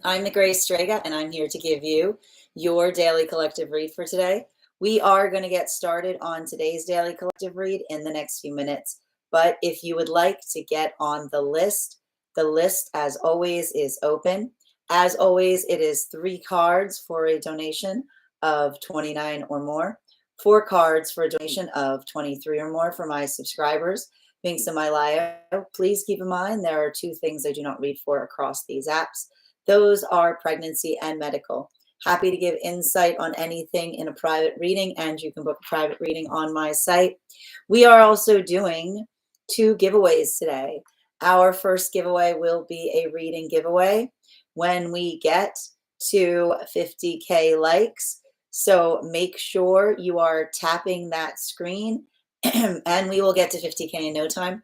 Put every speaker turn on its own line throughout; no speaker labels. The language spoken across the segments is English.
I'm the Grace Strega, and I'm here to give you your daily collective read for today. We are going to get started on today's daily collective read in the next few minutes. But if you would like to get on the list, as always, is open. As always, it is 3 cards for a donation of $29 or more, 4 cards for a donation of $23 or more for my subscribers. Links in my bio. Please keep in mind there are 2 things I do not read for across these apps. Those are pregnancy and medical. Happy to give insight on anything in a private reading, and you can book a private reading on my site. We are also doing 2 giveaways today. Our first giveaway will be a reading giveaway when we get to 50K likes. So make sure you are tapping that screen and we will get to 50K in no time.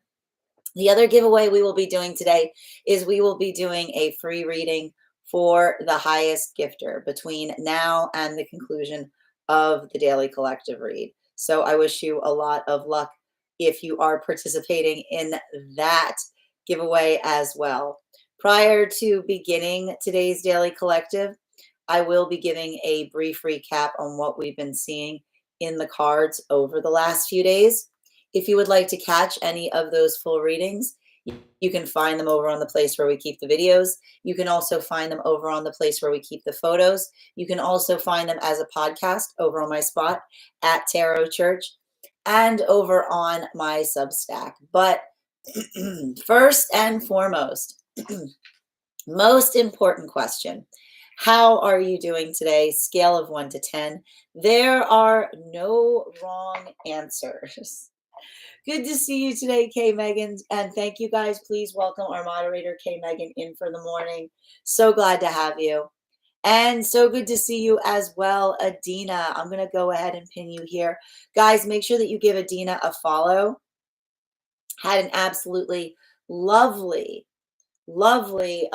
The other giveaway we will be doing today is we will be doing a free reading for the highest gifter between now and the conclusion of the daily collective read. So I wish you a lot of luck if you are participating in that giveaway as well. Prior to beginning today's daily collective, I will be giving a brief recap on what we've been seeing in the cards over the last few days. If you would like to catch any of those full readings, you can find them over on the place where we keep the videos. You can also find them over on the place where we keep the photos. You can also find them as a podcast over on my spot at Tarot Church and over on my Substack. But first and foremost, most important question. How are you doing today? Scale of 1 to 10. There are no wrong answers. Good to see you today, Kay Megan. And thank you guys. Please welcome our moderator, Kay Megan, in for the morning. So glad to have you. And so good to see you as well, Adina. I'm going to go ahead and pin you here. Guys, make sure that you give Adina a follow. Had an absolutely lovely podcast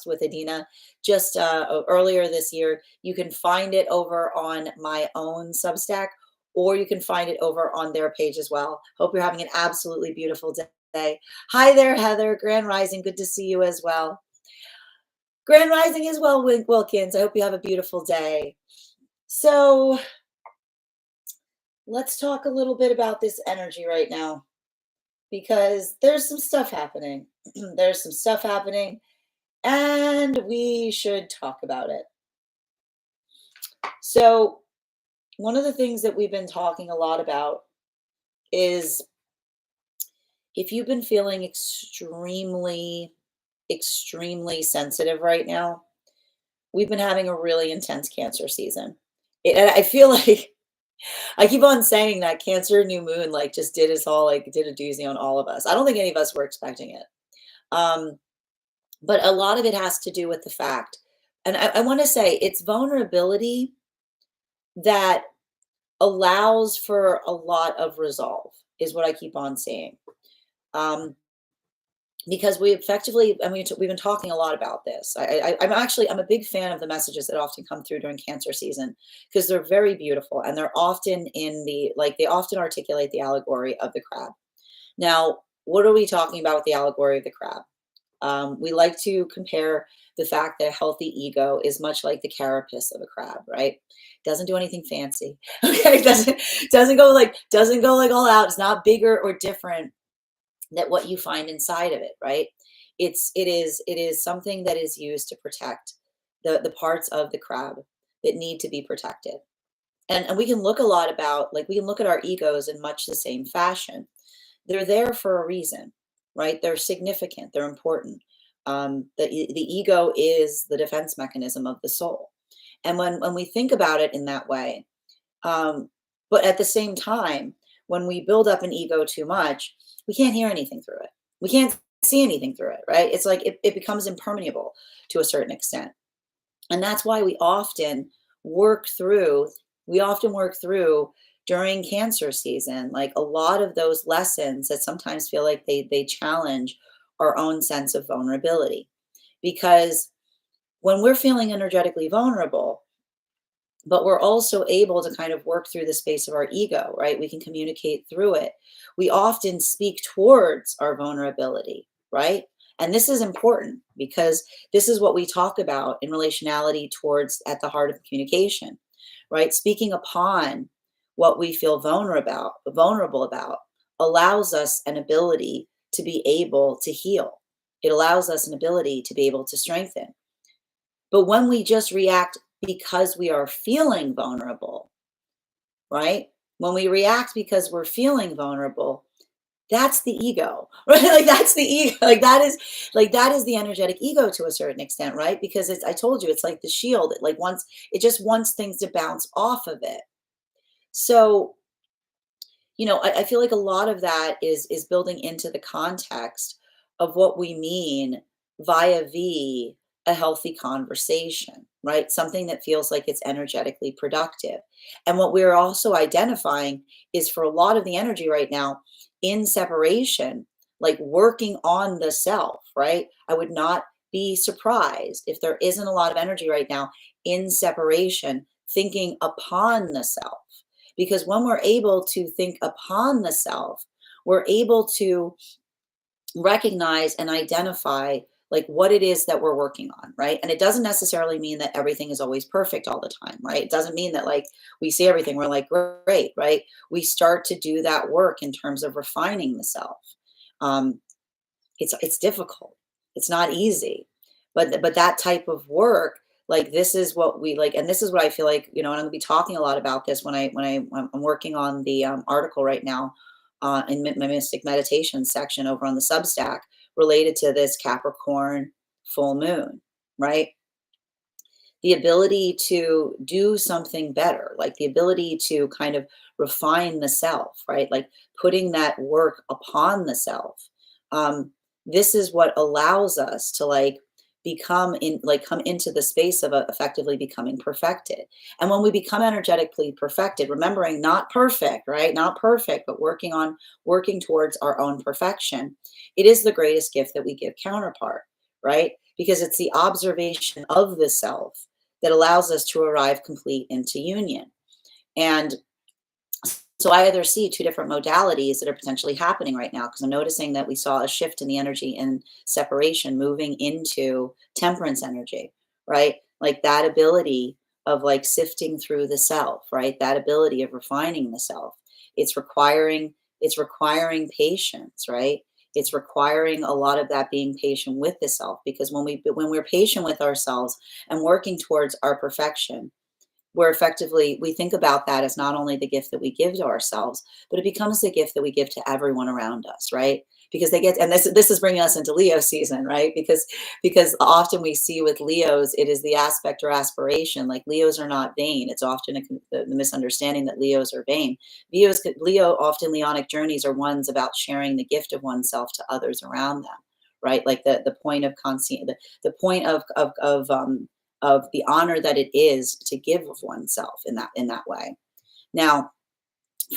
with Adina just earlier this year. You can find it over on my own Substack, or you can find it over on their page as well. Hope you're having an absolutely beautiful day. Hi there, Heather. Grand Rising. Good to see you as well. Grand Rising as well, Wilkins. I hope you have a beautiful day. So let's talk a little bit about this energy right now, because there's some stuff happening. There's some stuff happening, and we should talk about it. So one of the things that we've been talking a lot about is if you've been feeling extremely sensitive right now, we've been having a really intense Cancer season. And I feel like I keep on saying that Cancer new moon just did us all, did a doozy on all of us. I don't think any of us were expecting it. But a lot of it has to do with the fact, and I want to say it's vulnerability that allows for a lot of resolve is what I keep on saying. Because we effectively, we've been talking a lot about this. I'm a big fan of the messages that often come through during Cancer season, because they're very beautiful, and they're often they often articulate the allegory of the crab. Now, what are we talking about with the allegory of the crab? We like to compare the fact that a healthy ego is much like the carapace of a crab, right? Doesn't do anything fancy. Okay, doesn't go all out. It's not bigger or different than what you find inside of it, right? It is something that is used to protect the parts of the crab that need to be protected. And we can look a lot about, we can look at our egos in much the same fashion. They're there for a reason, right? They're significant. They're important. The ego is the defense mechanism of the soul. And when we think about it in that way, but at the same time, when we build up an ego too much, we can't hear anything through it. We can't see anything through it, right? It's like it becomes impermeable to a certain extent. And that's why we often work through during Cancer season, a lot of those lessons that sometimes feel like they challenge our own sense of vulnerability. Because when we're feeling energetically vulnerable, but we're also able to kind of work through the space of our ego, right? We can communicate through it. We often speak towards our vulnerability, right? And this is important because this is what we talk about in relationality towards at the heart of communication, right? Speaking upon what we feel vulnerable about allows us an ability to be able to heal. It allows us an ability to be able to strengthen. But when we just react because we are feeling vulnerable, right? When we react because we're feeling vulnerable, that's the ego, right? Like that's the ego. That is the energetic ego to a certain extent, right? Because I told you, it's like the shield. It just wants things to bounce off of it. So, I feel like a lot of that is building into the context of what we mean via a healthy conversation, right? Something that feels like it's energetically productive. And what we're also identifying is for a lot of the energy right now in separation, like working on the self, right? I would not be surprised if there isn't a lot of energy right now in separation, thinking upon the self. Because when we're able to think upon the self, we're able to recognize and identify like what it is that we're working on, right? And it doesn't necessarily mean that everything is always perfect all the time, right? It doesn't mean that like we see everything, we're like, great, right? We start to do that work in terms of refining the self. Um, it's difficult. It's not easy. But that type of work, like this is what we like, and this is what I feel like, and I'm gonna be talking a lot about this I'm working on the article right now in my mystic meditation section over on the Substack related to this Capricorn full moon, right? The ability to do something better, like the ability to kind of refine the self, right? Like putting that work upon the self. This is what allows us to like come into the space of effectively becoming perfected. And when we become energetically perfected, remembering not perfect, right? Not perfect, but working towards our own perfection, it is the greatest gift that we give counterpart, right? Because it's the observation of the self that allows us to arrive complete into union. And so I either see two different modalities that are potentially happening right now because I'm noticing that we saw a shift in the energy in separation moving into temperance energy, right? Like that ability of like sifting through the self, right? That ability of refining the self. It's requiring patience, right? It's requiring a lot of that being patient with the self because when we're patient with ourselves and working towards our perfection, where effectively we think about that as not only the gift that we give to ourselves, but it becomes the gift that we give to everyone around us, right? Because and this is bringing us into Leo season, right? Because often we see with Leos, it is the aspect or aspiration. Like Leos are not vain. It's often the misunderstanding that Leos are vain. Leo often Leonic journeys are ones about sharing the gift of oneself to others around them, right? Like the point of the point of the honor that it is to give of oneself in that way. Now,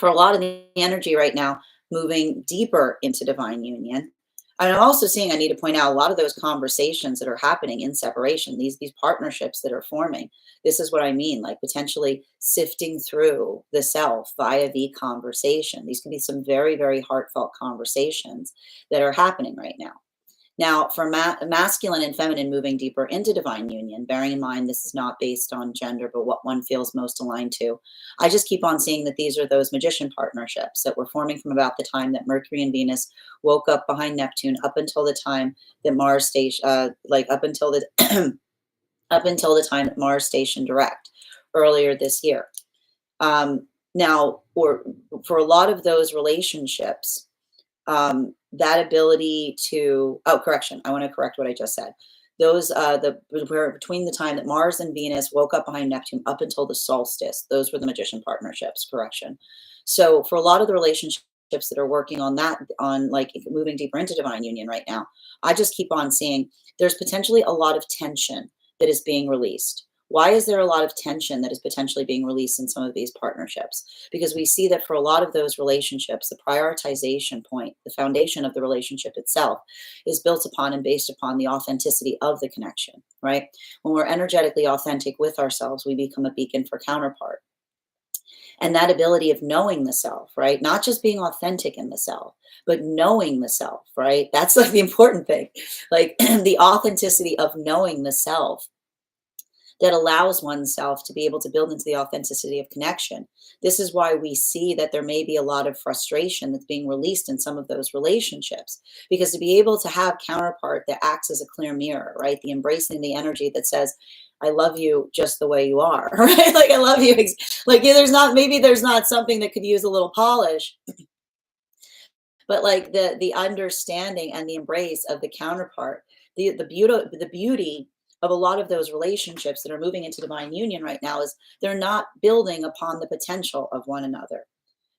for a lot of the energy right now, moving deeper into divine union. And I'm also seeing, I need to point out a lot of those conversations that are happening in separation, these partnerships that are forming. This is what I mean, like potentially sifting through the self via the conversation. These can be some very, very heartfelt conversations that are happening right now. Now, for masculine and feminine moving deeper into divine union, bearing in mind this is not based on gender, but what one feels most aligned to, I just keep on seeing that these are those magician partnerships that were forming from about the time that Mercury and Venus woke up behind Neptune, up until the time that Mars station, up until the up until the time that Mars stationed direct earlier this year. Now, for a lot of those relationships, that ability to correction, I want to correct what I just said. Those were between the time that Mars and Venus woke up behind Neptune up until the solstice. Those were the magician partnerships. Correction. So for a lot of the relationships that are working on that, on like moving deeper into divine union right now, I just keep on seeing there's potentially a lot of tension that is being released. Why is there a lot of tension that is potentially being released in some of these partnerships? Because we see that for a lot of those relationships, the prioritization point, the foundation of the relationship itself, is built upon and based upon the authenticity of the connection, right? When we're energetically authentic with ourselves, we become a beacon for counterpart. And that ability of knowing the self, right? Not just being authentic in the self, but knowing the self, right? That's like the important thing. Like the authenticity of knowing the self that allows oneself to be able to build into the authenticity of connection. This is why we see that there may be a lot of frustration that's being released in some of those relationships. Because to be able to have counterpart that acts as a clear mirror, right? The embracing the energy that says, I love you just the way you are, right? Like I love you. Like yeah, maybe there's not something that could use a little polish, but like the understanding and the embrace of the counterpart, the beauty of a lot of those relationships that are moving into divine union right now is they're not building upon the potential of one another.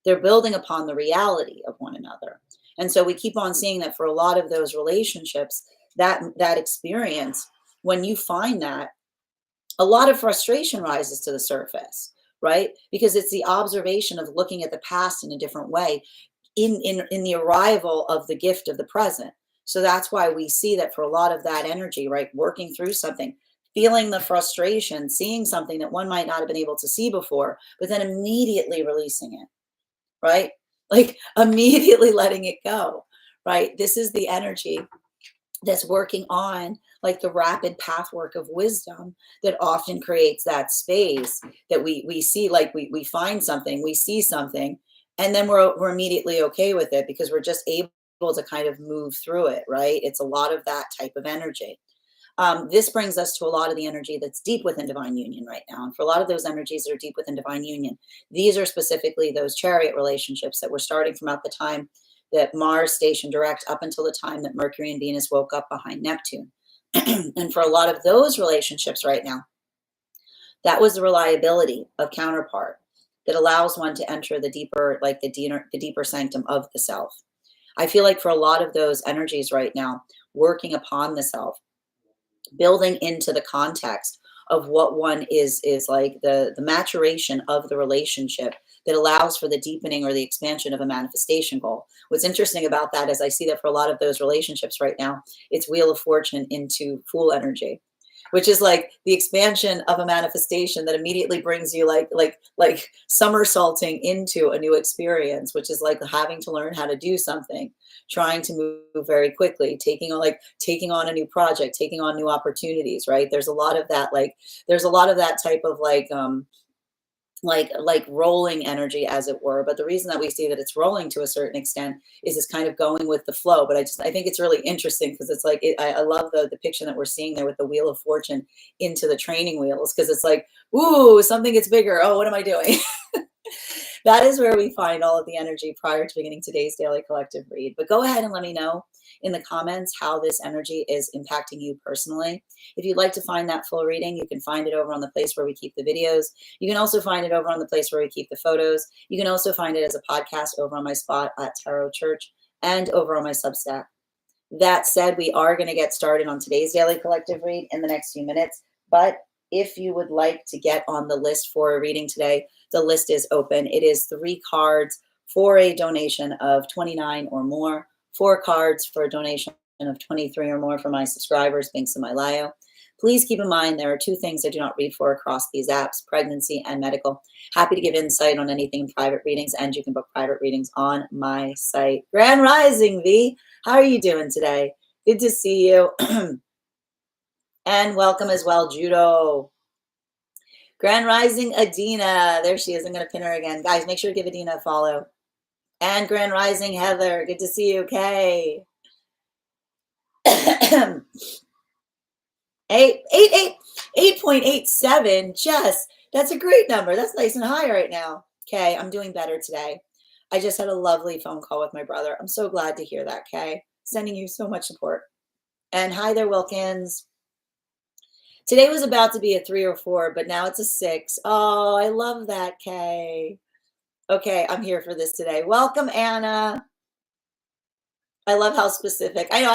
They're building upon the reality of one another. And so we keep on seeing that for a lot of those relationships, that experience, when you find that, a lot of frustration rises to the surface, right? Because it's the observation of looking at the past in a different way in the arrival of the gift of the present. So that's why we see that for a lot of that energy, right? Working through something, feeling the frustration, seeing something that one might not have been able to see before, but then immediately releasing it, right? Like immediately letting it go, right? This is the energy that's working on like the rapid pathwork of wisdom that often creates that space that we see, like we find something, we see something, and then we're immediately okay with it because we're just able to kind of move through it, right? It's a lot of that type of energy. This brings us to a lot of the energy that's deep within divine union right now. And for a lot of those energies that are deep within divine union, these are specifically those chariot relationships that we're starting from at the time that Mars stationed direct up until the time that Mercury and Venus woke up behind Neptune. And for a lot of those relationships right now, that was the reliability of counterpart that allows one to enter the deeper, like the deeper sanctum of the self. I feel like for a lot of those energies right now, working upon the self, building into the context of what one is like the maturation of the relationship that allows for the deepening or the expansion of a manifestation goal. What's interesting about that is I see that for a lot of those relationships right now, it's Wheel of Fortune into Fool energy, which is like the expansion of a manifestation that immediately brings you like somersaulting into a new experience, which is like having to learn how to do something, trying to move very quickly, taking on a new project, taking on new opportunities, right? There's a lot of that, like there's a lot of that type of like rolling energy, as it were. But the reason that we see that it's rolling to a certain extent is it's kind of going with the flow. But I think it's really interesting because it's like I love the depiction that we're seeing there with the Wheel of Fortune into the training wheels, because it's like, ooh, something gets bigger. Oh, what am I doing? That is where we find all of the energy prior to beginning today's daily collective read. But go ahead and let me know in the comments how this energy is impacting you personally. If you'd like to find that full reading, you can find it over on the place where we keep the videos. You can also find it over on the place where we keep the photos. You can also find it as a podcast over on my spot at Tarot Church and over on my Substack. That said, we are going to get started on today's daily collective read in the next few minutes. But if you would like to get on the list for a reading today, the list is open. It is 3 cards for a donation of $29 or more, 4 cards for a donation of $23 or more for my subscribers, Binks and Malayo. Please keep in mind there are 2 things I do not read for across these apps, pregnancy and medical. Happy to give insight on anything in private readings, and you can book private readings on my site. Grand Rising, V. How are you doing today? Good to see you. And welcome as well, Judo. Grand Rising, Adina. There she is. I'm going to pin her again. Guys, make sure to give Adina a follow. And Grand Rising, Heather. Good to see you. Okay. 8.87. Jess, that's a great number. That's nice and high right now. Okay, I'm doing better today. I just had a lovely phone call with my brother. I'm so glad to hear that, Kay. Sending you so much support. And hi there, Wilkins. Today was about to be a 3 or 4, but now it's a 6. Oh, I love that, Kay. Okay, I'm here for this today. Welcome, Anna. I love how specific. I know.